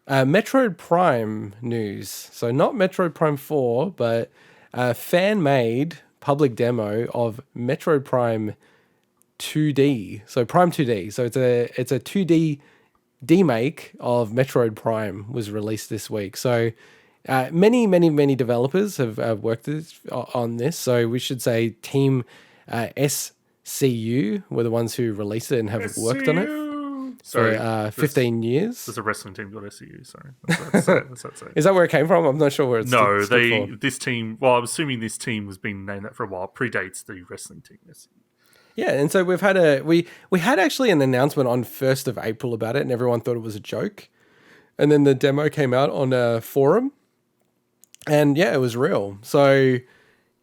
Metroid Prime news. So not Metroid Prime 4, but a fan-made public demo of Metroid Prime 2D. So Prime 2D. So it's a 2D Demake of Metroid Prime was released this week. So many developers have worked on this. So we should say Team SCU were the ones who released it and have worked on it SCU. for Sorry, 15 years. there's a wrestling team called SCU. Sorry, that's that say. Is that where it came from? I'm not sure where it No, stood for. this team. Well, I'm assuming this team has been named that for a while. Predates the wrestling team. SCU. Yeah, and so we've had we had actually an announcement on 1st of April about it, and everyone thought it was a joke. And then the demo came out on a forum, and yeah, it was real. So,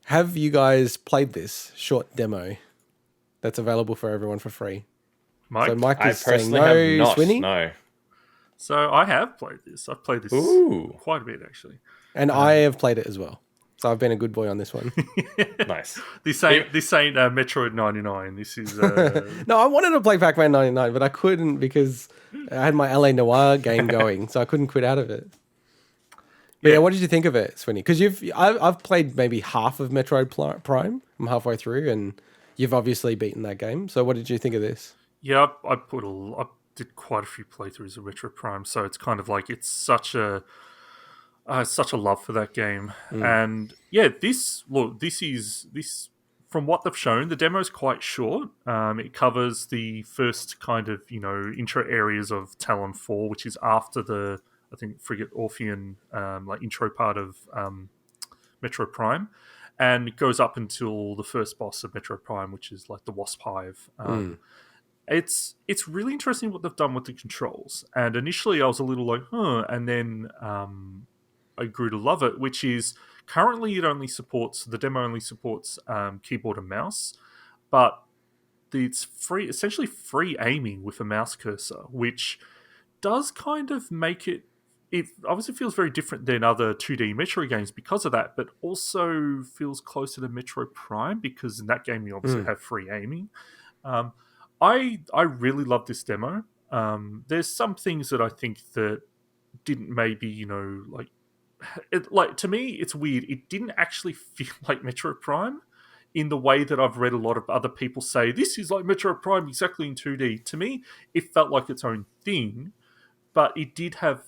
have you guys played this short demo that's available for everyone for free? Mike, So Mike I is saying personally have no, not. Swinny, No. so I have played this. I've played this Ooh. quite a bit actually. and I have played it as well. So I've been a good boy on this one. Nice. This ain't Metroid 99. This is No, I wanted to play Pac-Man 99, but I couldn't because I had my LA Noir game going, so I couldn't quit out of it. But yeah, what did you think of it, Swinny? Because I've played maybe half of Metroid Prime. I'm halfway through, and you've obviously beaten that game. So what did you think of this? yeah. I did quite a few playthroughs of Metroid Prime, so it's kind of like it's such a love for that game. And yeah, this is from what they've shown, the demo is quite short. It covers the first kind of intro areas of Tallon IV, which is after the I think Frigate Orphean like intro part of Metroid Prime, and it goes up until the first boss of Metroid Prime, which is like the Wasp Hive. It's really interesting what they've done with the controls. And initially, I was a little like, huh, and then I grew to love it. Which is currently the demo only supports keyboard and mouse, but it's essentially free aiming with a mouse cursor, which does kind of make it. It obviously feels very different than other 2D Metroid games because of that, but also feels closer to Metroid Prime because in that game you obviously have free aiming. Um, I really love this demo. There's some things that I think that didn't maybe like to me it's weird. It didn't actually feel like Metroid Prime in the way that I've read a lot of other people say this is like Metroid Prime exactly in 2D. To me, it felt like its own thing, but it did have.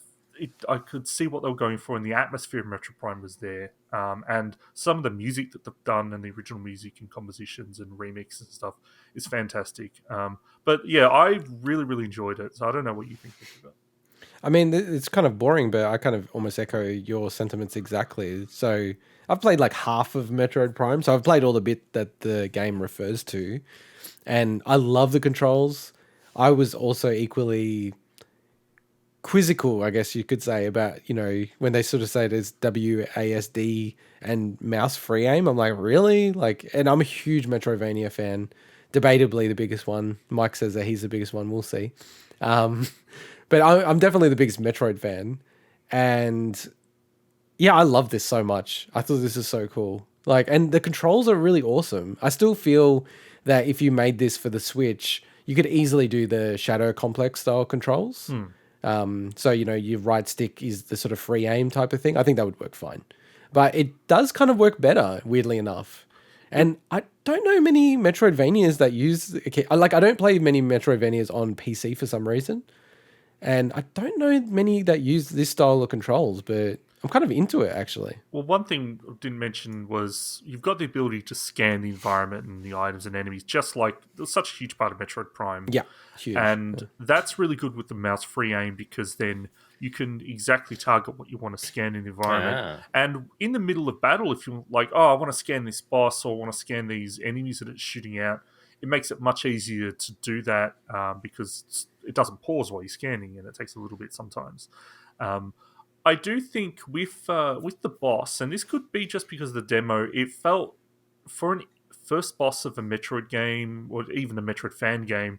I could see what they were going for, and the atmosphere of Metroid Prime was there. And some of the music that they've done, and the original music and compositions and remixes and stuff, is fantastic. But yeah, I really enjoyed it. So I don't know what you think of it. I mean, it's kind of boring, but I kind of almost echo your sentiments exactly. So I've played like half of Metroid Prime, so I've played all the bit that the game refers to, and I love the controls. I was also equally quizzical, I guess you could say, about, when they sort of say there's WASD and mouse free aim. I'm like, really? Like, and I'm a huge Metroidvania fan, debatably the biggest one. Mike says that he's the biggest one. We'll see. Um, but I'm definitely the biggest Metroid fan. And yeah, I love this so much. I thought this is so cool. Like, and the controls are really awesome. I still feel that if you made this for the Switch, you could easily do the Shadow Complex style controls. So, your right stick is the sort of free aim type of thing. I think that would work fine. But it does kind of work better, weirdly enough. And I don't know many Metroidvanias that use... I don't play many Metroidvanias on PC for some reason. And I don't know many that use this style of controls, but I'm kind of into it, actually. Well, one thing I didn't mention was you've got the ability to scan the environment and the items and enemies, just like it's such a huge part of Metroid Prime. Yeah, huge. And that's really good with the mouse free aim because then you can exactly target what you want to scan in the environment. And in the middle of battle, if you're like, oh, I want to scan this boss or I want to scan these enemies that it's shooting out, it makes it much easier to do that because it doesn't pause while you're scanning, and it takes a little bit sometimes. I do think with the boss, and this could be just because of the demo, it felt for an first boss of a Metroid game or even a Metroid fan game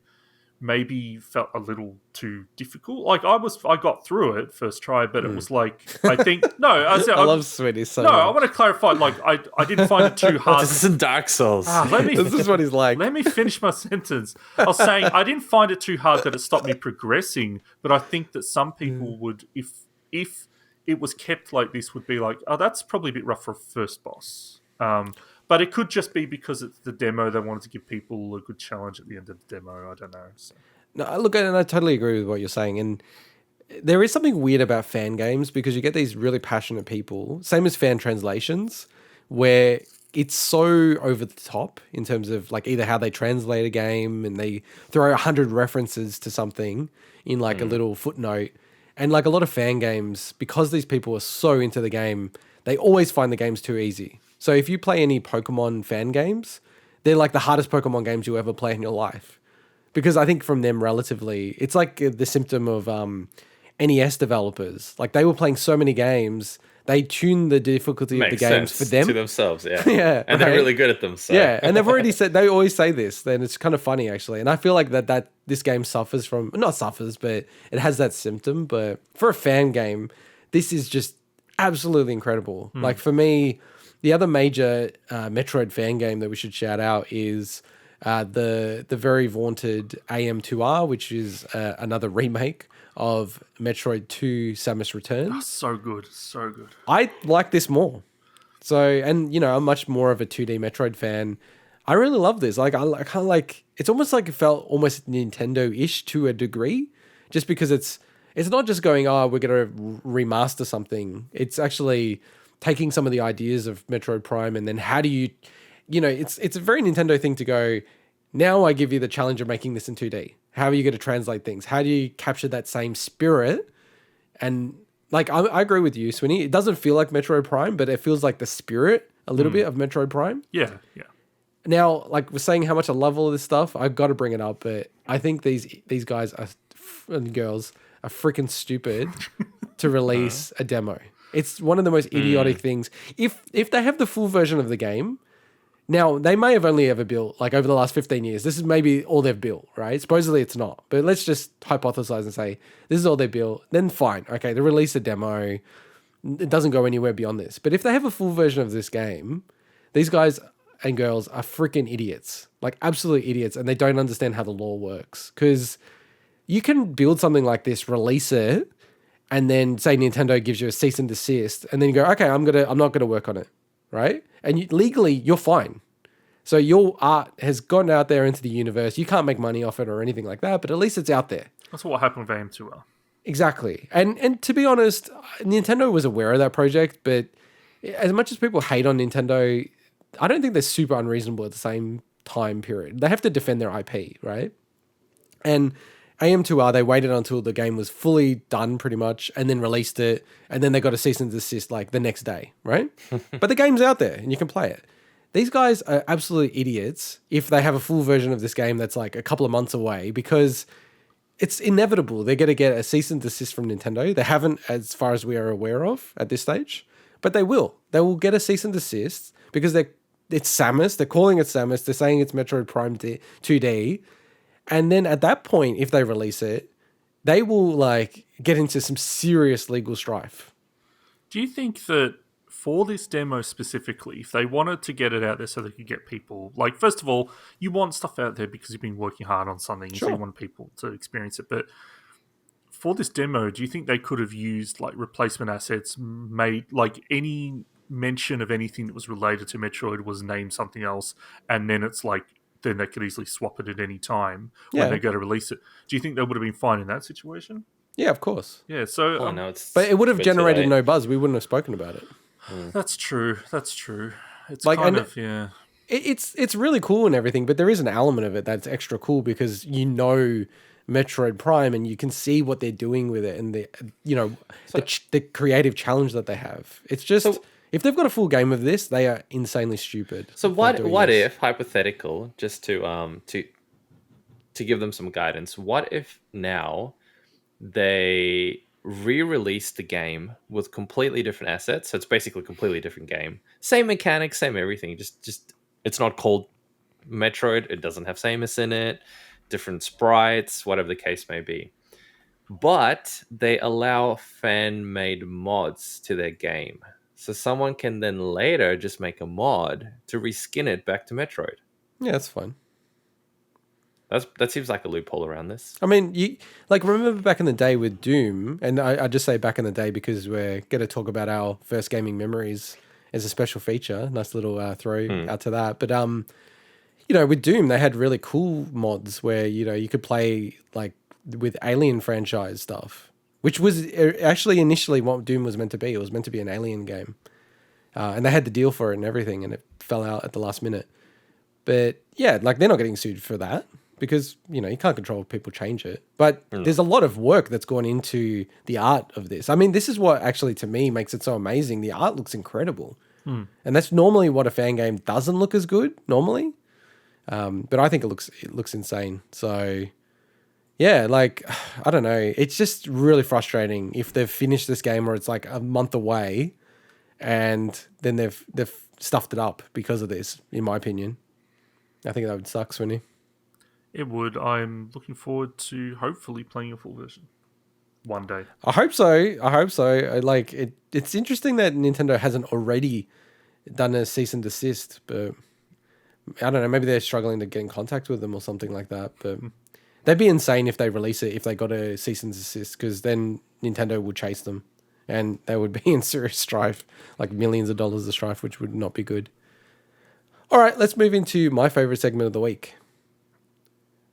maybe felt a little too difficult. Like I got through it first try, but it was like I think no, I love Sweetie so no, I much. want to clarify. Like I didn't find it too hard. This isn't Dark Souls. Let me This is what he's like. let me finish my sentence. I was saying I didn't find it too hard that it stopped me progressing, but I think that some people would, if it was kept like this, would be like, oh, that's probably a bit rough for a first boss. But it could just be because it's the demo. They wanted to give people a good challenge at the end of the demo. I don't know. So. No, look, and I totally agree with what you're saying. And there is something weird about fan games because you get these really passionate people, same as fan translations, where it's so over the top in terms of like either how they translate a game and they throw 100 references to something in like a little footnote. And like a lot of fan games, because these people are so into the game, they always find the games too easy. So if you play any Pokemon fan games, they're like the hardest Pokemon games you ever play in your life. Because I think from them relatively, it's like the symptom of NES developers. Like they were playing so many games, they tuned the difficulty of the games for them. To themselves, yeah. Yeah. And they're really good at them. So. Yeah, and they've already said, they always say this, then it's kind of funny actually. And I feel like that this game suffers from, not suffers, but it has that symptom. But for a fan game, this is just absolutely incredible. Like for me, the other major Metroid fan game that we should shout out is the very vaunted AM2R, which is another remake of Metroid II Samus Returns. Oh, so good, so good. I like this more. So, and you know, I'm much more of a 2D Metroid fan. I really love this. Like, I kind of like, it's almost like it felt almost Nintendo-ish to a degree, just because it's not just going, oh, we're going to remaster something. It's actually taking some of the ideas of Metroid Prime and then how do you, you know, it's a very Nintendo thing to go, now I give you the challenge of making this in 2D. How are you going to translate things? How do you capture that same spirit? And like, I agree with you, Swinny. It doesn't feel like Metroid Prime, but it feels like the spirit a little bit of Metroid Prime. Yeah, yeah. Now, like we're saying how much I love all of this stuff, I've got to bring it up, but I think these guys are, and girls are freaking stupid to release a demo. It's one of the most idiotic things. If they have the full version of the game, now they may have only ever built, like over the last 15 years, this is maybe all they've built, right? Supposedly it's not, but let's just hypothesize and say this is all they built, then fine. Okay, they release a demo. It doesn't go anywhere beyond this. But if they have a full version of this game, these guys and girls are freaking idiots, like absolute idiots, and they don't understand how the lore works. Because you can build something like this, release it, and then say Nintendo gives you a cease and desist, and then you go, okay, I'm not gonna work on it, right? And legally, you're fine. So your art has gone out there into the universe. You can't make money off it or anything like that, but at least it's out there. That's what happened with AM2R. Exactly. And to be honest, Nintendo was aware of that project, but as much as people hate on Nintendo, I don't think they're super unreasonable at the same time period. They have to defend their IP, right? And AM2R, they waited until the game was fully done pretty much and then released it. And then they got a cease and desist like the next day, right? But the game's out there and you can play it. These guys are absolute idiots if they have a full version of this game that's like a couple of months away because it's inevitable. They're going to get a cease and desist from Nintendo. They haven't, as far as we are aware of at this stage, but they will. They will get a cease and desist because it's Samus. They're calling it Samus. They're saying it's Metroid Prime 2D. And then at that point, if they release it, they will like get into some serious legal strife. Do you think that for this demo specifically, if they wanted to get it out there so they could get people, like, first of all, you want stuff out there because you've been working hard on something, so you want people to experience it. But for this demo, do you think they could have used like replacement assets, made like any mention of anything that was related to Metroid was named something else, and then it's like, then they could easily swap it at any time when they go to release it. Do you think they would have been fine in that situation? Yeah, of course. Yeah, so but it would have generated no buzz. We wouldn't have spoken about it. That's true. That's true. It's like, kind of, yeah. It's really cool and everything, but there is an element of it that's extra cool because you know Metroid Prime and you can see what they're doing with it and the creative challenge that they have. It's just if they've got a full game of this, they are insanely stupid. So what if hypothetical, just to give them some guidance, what if now they re-release the game with completely different assets? So it's basically a completely different game. Same mechanics, same everything. Just it's not called Metroid. It doesn't have Samus in it. different sprites, whatever the case may be. But they allow fan-made mods to their game. So someone can then later just make a mod to reskin it back to Metroid. Yeah, that's fine. That seems like a loophole around this. I mean, you like remember back in the day with Doom, and I just say back in the day because we're going to talk about our first gaming memories as a special feature. Nice little throw out to that. But with Doom, they had really cool mods where you could play like with Alien franchise stuff, which was actually initially what Doom was meant to be. It was meant to be an Alien game, and they had the deal for it and everything, and it fell out at the last minute. But yeah, like they're not getting sued for that because you can't control if people change it. But there's a lot of work that's gone into the art of this. I mean, this is what actually to me makes it so amazing. The art looks incredible, and that's normally what a fan game doesn't look as good normally. But I think it looks insane. So yeah, like I don't know. It's just really frustrating if they've finished this game or it's like a month away, and then they've stuffed it up because of this. In my opinion. I think that would suck, Swinny. It would. I'm looking forward to hopefully playing a full version one day. I hope so. Like it's interesting that Nintendo hasn't already done a cease and desist, but I don't know. Maybe they're struggling to get in contact with them or something like that. But they'd be insane if they release it if they got a cease and desist, because then Nintendo would chase them, and they would be in serious strife, like millions of dollars of strife, which would not be good. All right, let's move into my favorite segment of the week,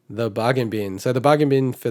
the bargain bin. So the bargain bin for the